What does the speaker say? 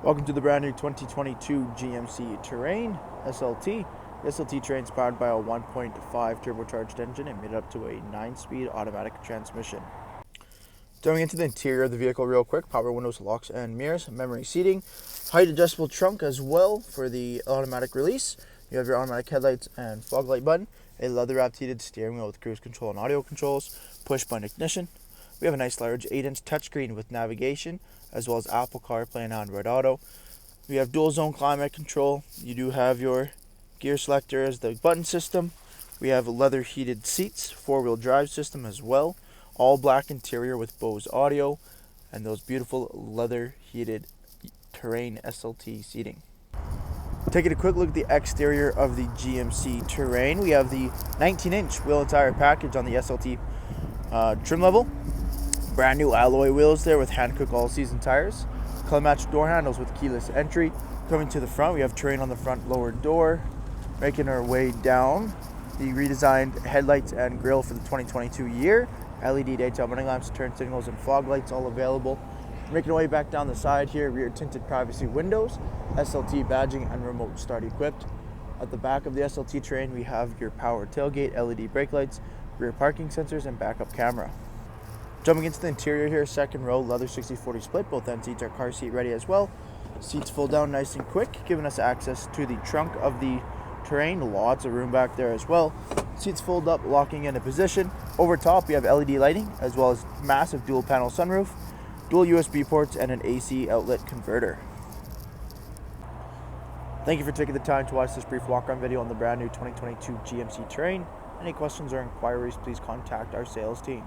Welcome to the brand new 2022 GMC Terrain SLT. The SLT Terrain is powered by a 1.5 turbocharged engine and made up to a 9-speed automatic transmission. Going into the interior of the vehicle real quick, power windows, locks and mirrors, memory seating, height adjustable trunk as well for the automatic release. You have your automatic headlights and fog light button, a leather wrapped heated steering wheel with cruise control and audio controls, push button ignition. We have a nice large 8-inch touchscreen with navigation, as well as Apple CarPlay and Android Auto. We have dual zone climate control. You do have your gear selector as the button system. We have leather heated seats, 4-wheel drive system as well. All black interior with Bose audio and those beautiful leather heated Terrain SLT seating. Taking a quick look at the exterior of the GMC Terrain, we have the 19-inch wheel and tire package on the SLT trim level. Brand new alloy wheels there with Hankook all-season tires. Color matched door handles with keyless entry. Coming to the front, we have Terrain on the front lower door. Making our way down, the redesigned headlights and grille for the 2022 year. LED daytime running lamps, turn signals, and fog lights all available. Making our way back down the side here, rear tinted privacy windows, SLT badging, and remote start equipped. At the back of the SLT Terrain, we have your power tailgate, LED brake lights, rear parking sensors, and backup camera. Jumping into the interior here, second row, leather 60/40 split. Both end seats are car seat ready as well. Seats fold down nice and quick, giving us access to the trunk of the Terrain. Lots of room back there as well. Seats fold up, locking into position. Over top, we have LED lighting, as well as massive dual panel sunroof, dual USB ports, and an AC outlet converter. Thank you for taking the time to watch this brief walk-around video on the brand new 2022 GMC Terrain. Any questions or inquiries, please contact our sales team.